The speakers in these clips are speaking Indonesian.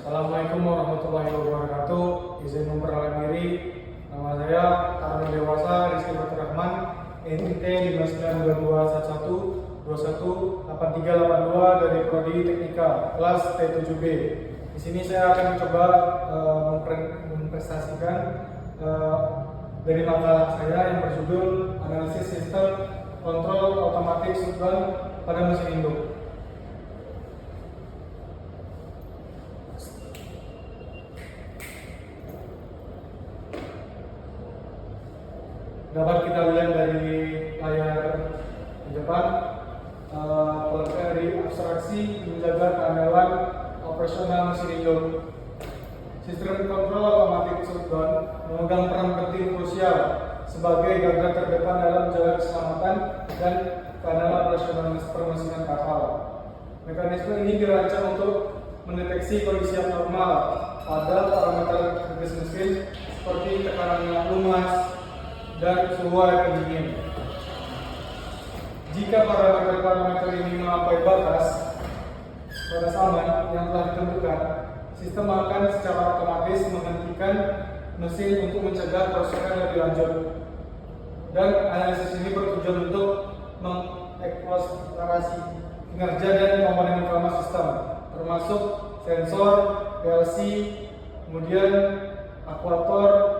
Assalamualaikum warahmatullahi wabarakatuh. Izin memperkenalkan diri. Nama saya Taruna Dewasa Rizky Fatur Rahman, NIT 592211218382 dari Prodi Teknika kelas T7B. Di sini saya akan mencoba mempresentasikan dari makalah saya yang berjudul Analisis Sistem Kontrol Otomatik Shotgun pada Mesin Induk. Dapat kita lihat dari layar di depan, dari abstraksi menjaga keandalan operasional mesin induk. Sistem kontrol otomatik shotgun memegang peran penting krusial sebagai garda terdepan dalam menjaga keselamatan dan keandalan operasional permesinan kapal. Mekanisme ini dirancang untuk mendeteksi kondisi abnormal pada parameter kritis mesin seperti tekanan minyak lumas dan suhu air pendingin. Jika parameter ini melampaui batas aman yang telah ditentukan, sistem akan secara otomatis menghentikan mesin untuk mencegah kerusakan lebih lanjut. Dan analisis ini bertujuan untuk mengeksplorasi kinerja dan komponen utama sistem, termasuk sensor, PLC, kemudian aktuator,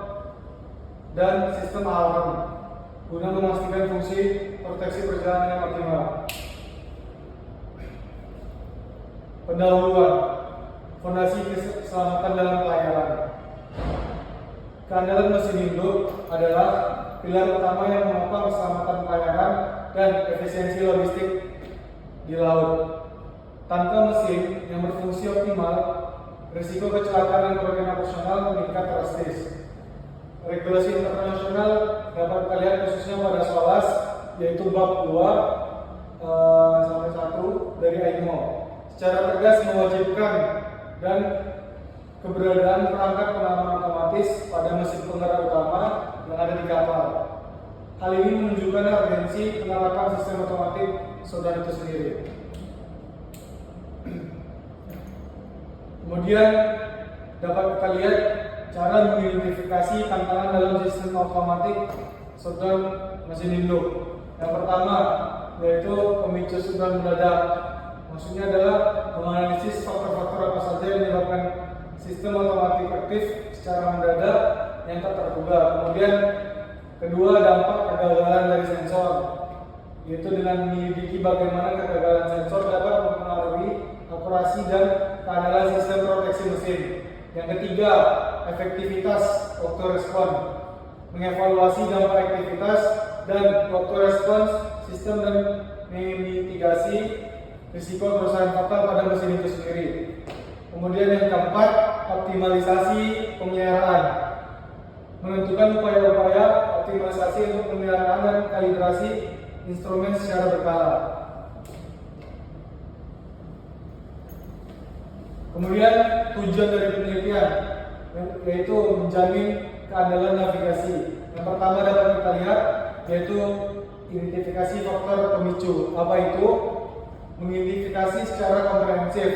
dan sistem alarm guna memastikan fungsi proteksi perjalanan yang optimal. Pendahuluan fondasi keselamatan dalam pelayaran. Keandalan mesin induk adalah pilar utama yang menopang keselamatan pelayaran dan efisiensi logistik di laut. Tanpa mesin yang berfungsi optimal, risiko kecelakaan dan kerugian operasional meningkat drastis. Regulasi internasional dapat kita lihat khususnya pada SOLAS, yaitu bab 2 sampai 1 dari IMO, secara tegas mewajibkan dan keberadaan perangkat pengaman otomatis pada mesin penggerak utama yang ada di kapal. Hal ini menunjukkan urgensi penerapan sistem otomatik shotgun itu sendiri. Kemudian dapat kita lihat cara mengidentifikasi tantangan dalam sistem otomatik shotgun mesin induk. Yang pertama yaitu pemicu shotgun mendadak. Maksudnya adalah menganalisis faktor-faktor apa saja yang menyebabkan sistem otomatik aktif secara mendadak yang tak terduga. Kemudian kedua, dampak kegagalan dari sensor, yaitu dengan menyelidiki bagaimana kegagalan sensor dapat mempengaruhi operasi dan keandalan sistem proteksi mesin. Yang ketiga, efektivitas waktu respon, mengevaluasi dampak aktivitas dan waktu respon sistem dan memitigasi risiko kerusakan fatal pada mesin itu sendiri. Kemudian yang keempat, optimalisasi pemeliharaan, menentukan upaya-upaya optimalisasi untuk pemeliharaan dan kalibrasi instrumen secara berkala. Kemudian tujuan dari penelitian yaitu menjamin keandalan navigasi. Yang pertama dapat kita lihat yaitu identifikasi faktor pemicu. Apa itu? Mengidentifikasi secara komprehensif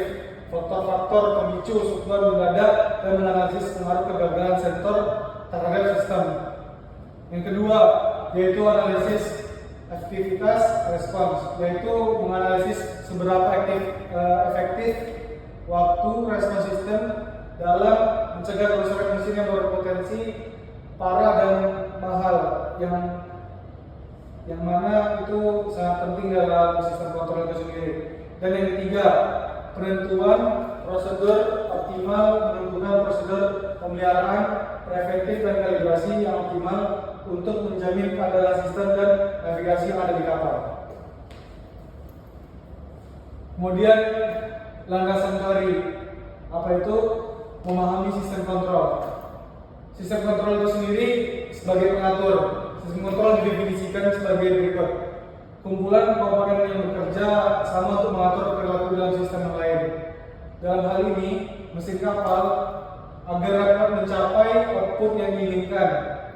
faktor-faktor pemicu shotgun mendadak dan menganalisis pengaruh kegagalan sensor terhadap sistem. Yang kedua yaitu analisis aktivitas respons, yaitu menganalisis seberapa efektif waktu respon sistem dalam mencegah kerusakan mesin yang berpotensi parah dan mahal, yang mana itu sangat penting dalam sistem kontrol itu sendiri. Dan yang ketiga, penentuan prosedur optimal, menentukan prosedur pemeliharaan preventif dan kalibrasi yang optimal untuk menjamin keandalan sistem dan navigasi yang ada di kapal. Kemudian langkah sentari, apa itu? Memahami sistem kontrol. Sistem kontrol itu sendiri sebagai pengatur. Sistem kontrol didefinisikan sebagai berikut: kumpulan komponen yang bekerja sama untuk mengatur perilaku dalam sistem yang lain. Dalam hal ini, mesin kapal agar dapat mencapai output yang diinginkan,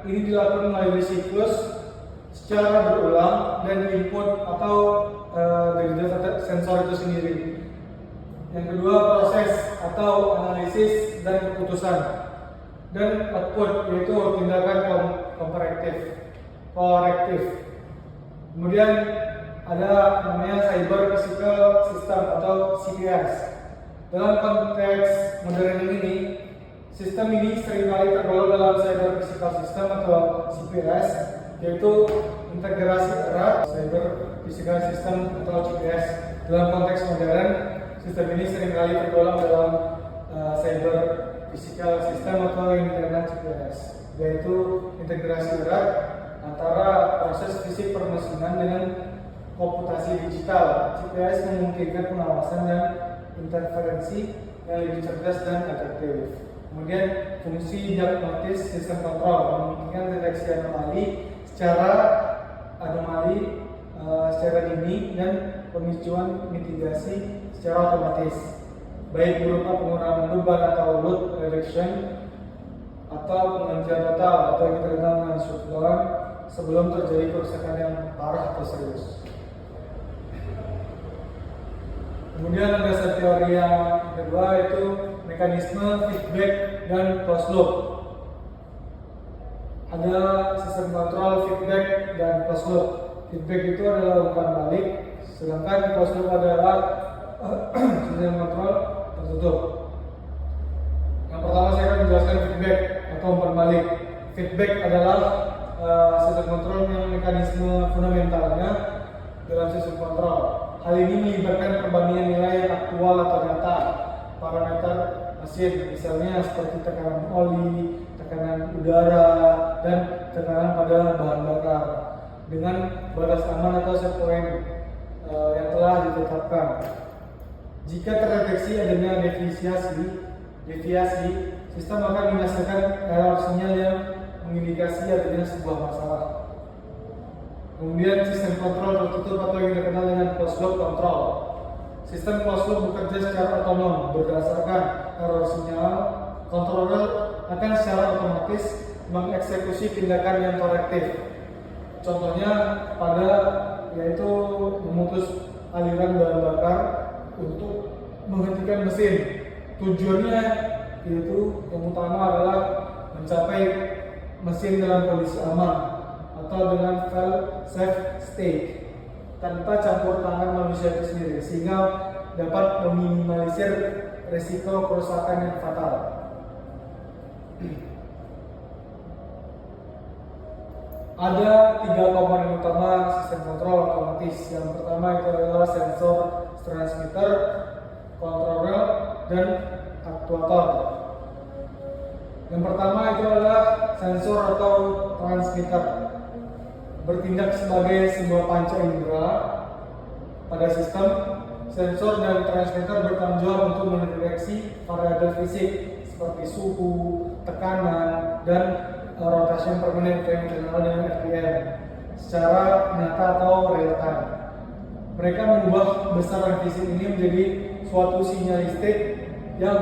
ini dilakukan melalui siklus secara berulang dan input atau dari data sensor itu sendiri. Yang kedua, proses atau analisis dan keputusan. Dan output, yaitu tindakan korektif. Kemudian ada namanya cyber physical system atau CPS. Dalam konteks modern ini, sistem ini seringkali tergolong dalam cyber physical system atau CPS, yaitu integrasi erat cyber physical system atau CPS. Dalam konteks modern, sistem ini seringkali tergolong dalam cyber physical system atau yang dikenal CPS, yaitu integrasi erat antara proses fisik permesinan dengan komputasi digital. CPS memungkinkan pengawasan dan interferensi yang lebih cerdas dan efektif. Kemudian fungsi diagnosis sistem kontrol memungkinkan deteksi anomali secara dini dan pemicuan mitigasi secara otomatis, baik berupa penggunaan beban atau load reduction atau penggantian total atau yang terkenal dengan shutdown sebelum terjadi kerusakan yang parah atau serius. Kemudian ada teori yang kedua, yaitu mekanisme feedback dan closed loop. Ada sistem kontrol feedback dan closed loop. Feedback itu adalah umpan balik, sedangkan closed loop adalah sistem kontrol tertutup. Yang pertama saya akan menjelaskan feedback atau umpan balik. Feedback adalah sistem kontrol yang mekanisme fundamentalnya dalam sistem kontrol. Hal ini melibatkan perbandingan nilai yang aktual atau nyata parameter mesin, misalnya seperti tekanan oli, tekanan udara, dan tekanan pada bahan bakar dengan batas aman atau set point yang telah ditetapkan. Jika terdeteksi adanya deviasi, sistem akan menghasilkan error sinyal yang mengindikasi adanya sebuah masalah. Kemudian sistem kontrol tertutup atau yang dikenal dengan closed loop control. Sistem closed loop bekerja secara otonom berdasarkan error sinyal. Controller akan secara otomatis mengeksekusi tindakan yang korektif. Contohnya yaitu memutus aliran bahan bakar untuk menghentikan mesin. Tujuannya yaitu yang utama adalah mencapai mesin dalam kondisi aman atau dengan fail-safe state tanpa campur tangan manusia itu sendiri, sehingga dapat meminimalisir risiko kerusakan yang fatal. Ada 3 komponen utama sistem kontrol otomatis. Yang pertama itu adalah sensor transmitter, controller, dan aktuator. Yang pertama itu adalah sensor atau transmitter, bertindak sebagai sebuah panca indera pada sistem. Sensor dan transmitter bertanggung jawab untuk mendeteksi variabel fisik seperti suhu, tekanan, dan rotasi per menit yang dikenal dengan RPM secara nyata atau real time. Mereka mengubah besaran fisik ini menjadi suatu sinyalistik yang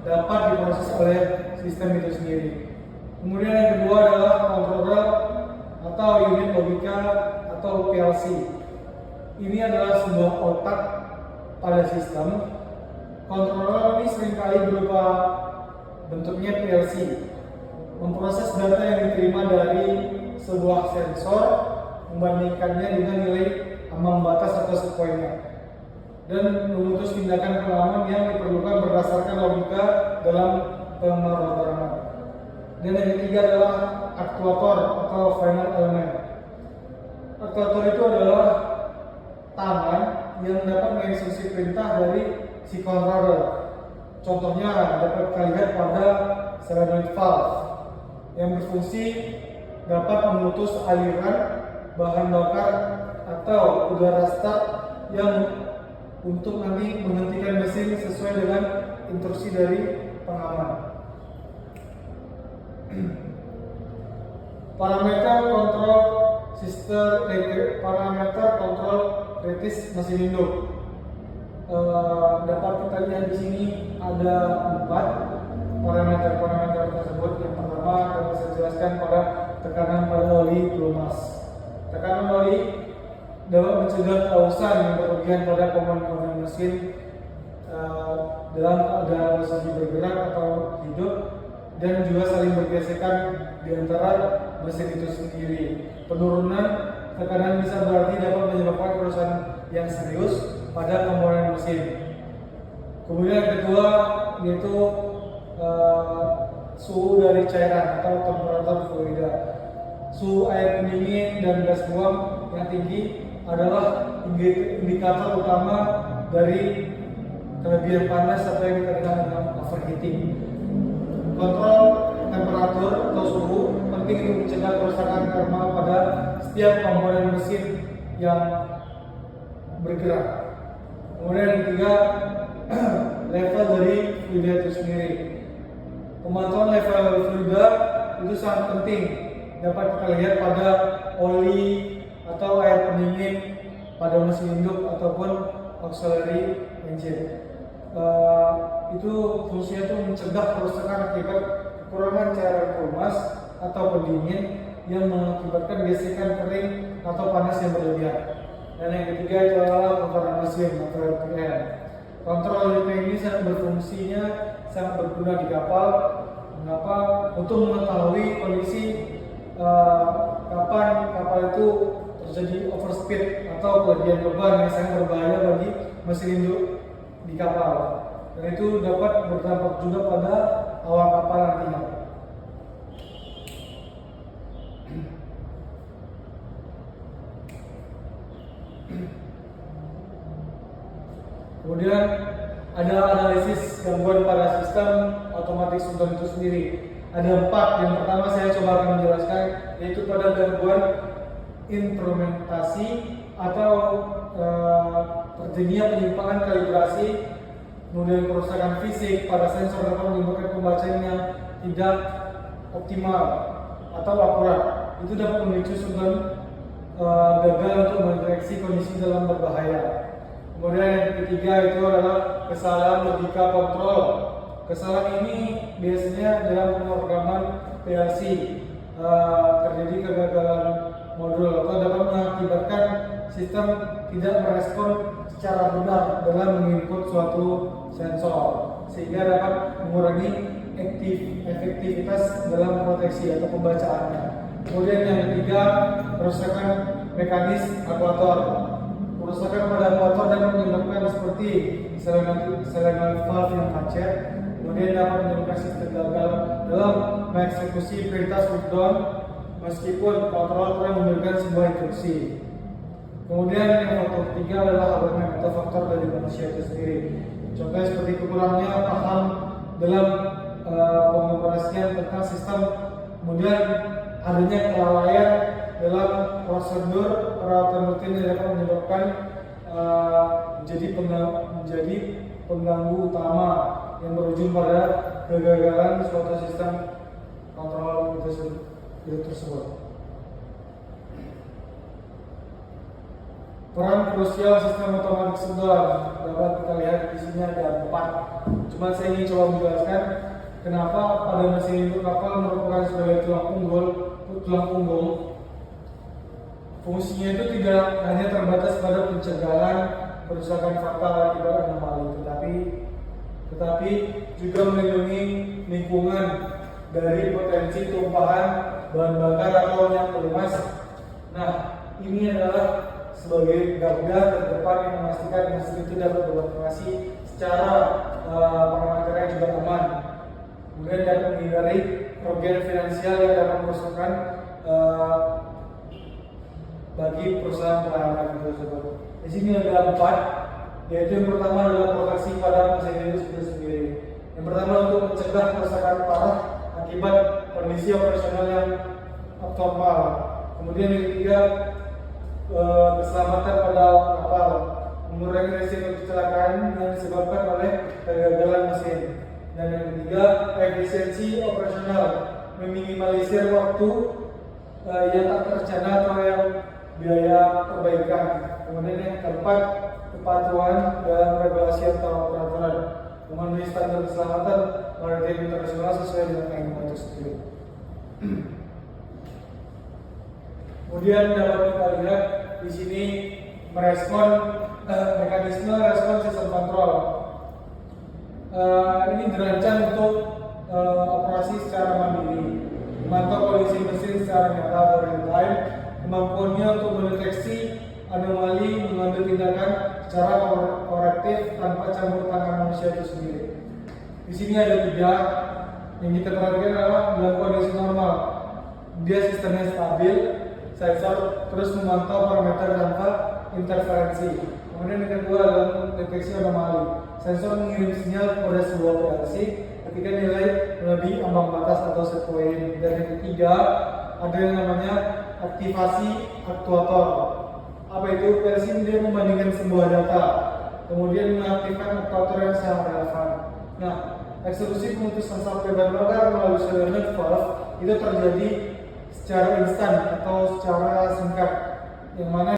dapat diproses oleh sistem itu sendiri. Kemudian yang kedua adalah controller atau unit logika atau PLC. Ini adalah sebuah otak pada sistem. Controller ini seringkali berupa bentuknya PLC, memproses data yang diterima dari sebuah sensor, membandingkannya dengan nilai ambang batas atau set point-nya, dan memutus tindakan pengaman yang diperlukan berdasarkan logika dalam pemrograman. Dan yang ketiga adalah aktuator atau final element. Aktuator itu adalah tangan yang dapat mengeksekusi perintah dari si controller. Contohnya dapat kita lihat pada solenoid valve yang berfungsi dapat memutus aliran bahan bakar atau udara start yang untuk nanti menghentikan mesin sesuai dengan instruksi dari pengaman. Parameter kontrol kritis mesin induk dapat kita lihat di sini ada 4 parameter tersebut. Yang pertama dapat saya jelaskan pada tekanan pada oli pelumas. Tekanan oli dapat mencegah kausan yang berlebihan pada komponen mesin dalam keadaan posisi bergerak atau hidup, dan juga saling bergesekan di antara mesin itu sendiri. Penurunan tekanan bisa berarti dapat menyebabkan kerusakan yang serius pada komponen mesin. Kemudian yang kedua yaitu suhu dari cairan atau temperatur fluida. Suhu air pendingin dan gas buang yang tinggi adalah indikator utama dari kelebihan panas atau yang kita kenal dengan overheating. Kontrol temperatur atau suhu penting untuk mencegah kerusakan thermal pada setiap komponen mesin yang bergerak. Kemudian yang ketiga, level dari fluida itu sendiri. Pemantauan level fluida itu sangat penting, dapat kita lihat pada oli atau air pendingin pada mesin induk ataupun auxiliary engine. Itu fungsinya itu mencegah kerusakan akibat kekurangan cairan pelumas atau pendingin yang mengakibatkan gesekan kering atau panas yang berlebihan. Dan yang ketiga itu adalah kontrol mesin atau RPM. Kontrol RPM ini sangat berfungsinya, sangat berguna di kapal. Mengapa? Untuk mengetahui kondisi kapan kapal itu terjadi overspeed atau kelebihan beban yang sangat berbahaya bagi mesin induk di kapal, dan itu dapat berdampak juga pada awak kapal nantinya. Kemudian ada analisis gangguan pada sistem otomatis Sundon itu sendiri. Ada 4. Yang pertama saya coba akan menjelaskan, yaitu pada gangguan instrumentasi atau terjadinya penyimpangan kalibrasi, kemudian kerusakan fisik pada sensor dapat menimbulkan pembacaan yang tidak optimal atau akurat. Itu dapat memicu Sundon gagal untuk mendeteksi kondisi dalam berbahaya. Kemudian yang ketiga itu adalah kesalahan logika kontrol. Kesalahan ini biasanya dalam pemrograman PLC, terjadi kegagalan modul atau dapat mengakibatkan sistem tidak merespon secara benar dalam menginput suatu sensor, sehingga dapat mengurangi efektivitas dalam proteksi atau pembacaannya. Kemudian yang ketiga, kerusakan mekanis akuator. Kerusakan pada akuator dapat menyebabkan seperti selengan valve yang macet, kemudian dapat menyebabkan sistem gagal dalam mengeksekusi perintah shutdown meskipun kontrol telah memberikan sebuah instruksi. Kemudian yang faktor ketiga adalah hardware atau faktor dari manusia itu sendiri. Contohnya seperti kekurangnya paham dalam pengoperasian tentang sistem, kemudian adanya kelalaian dalam prosedur perawatan rutin yang dapat menyebabkan menjadi pengganggu utama yang berujung pada kegagalan suatu sistem kontrol itu tersebut. Peran krusial sistem otomatis Sundon dapat kita lihat di sini ada 4. Cuma saya ingin coba menjelaskan kenapa pada mesin induk kapal merupakan sebagai tulang punggung. Fungsinya itu tidak hanya terbatas pada pencegahan kerusakan fatal akibat anomali, tetapi juga melindungi lingkungan dari potensi tumpahan bahan bakar atau minyak pelumas. Nah, ini adalah sebagai garda terdepan yang memastikan mesin itu dapat beroperasi secara pengamankan juga aman. Kemudian dapat menghindari kerugian finansial yang dapat merusakkan bagi perusahaan pelayanan tersebut. Di sini ada 4, yaitu yang pertama adalah proteksi pada mesin itu sendiri. Yang pertama untuk mencegah kerusakan parah akibat kondisi operasional yang abnormal. Kemudian yang ketiga, keselamatan pada kapal, mengurangi risiko kecelakaan yang disebabkan oleh kegagalan mesin. Dan yang ketiga, efisiensi operasional, meminimalisir waktu yang tak terencana atau yang biaya perbaikan. Kemudian yang keempat, kepatuhan dalam regulasi atau peraturan, memenuhi standar keselamatan maritim internasional sesuai dengan IMO itu sendiri. Kemudian dapat kita lihat di sini merespon mekanisme respon sistem kontrol. ini dirancang untuk operasi secara mandiri, memantau kondisi mesin secara nyata atau real time, kemampuannya untuk mendeteksi anomali, mengambil tindakan secara korektif tanpa campur tangan manusia itu sendiri. Di sini ada 3 yang kita perhatikan adalah dalam kondisi normal, dia sistemnya stabil, sensor terus memantau parameter tanpa interferensi. Kemudian yang kedua adalah deteksi anomali, sensor mengirim sinyal kepada sebuah PLC ketika nilai melebihi ambang batas atau set point. Dan yang ketiga ada yang namanya aktivasi aktuator. Apa itu? PLC dia membandingkan sebuah data, kemudian mengaktifkan aktuator yang sangat relevan. Nah, eksekusi pemutusan sampai bahan bakar melalui solenoid valve itu terjadi secara instan atau secara singkat, yang mana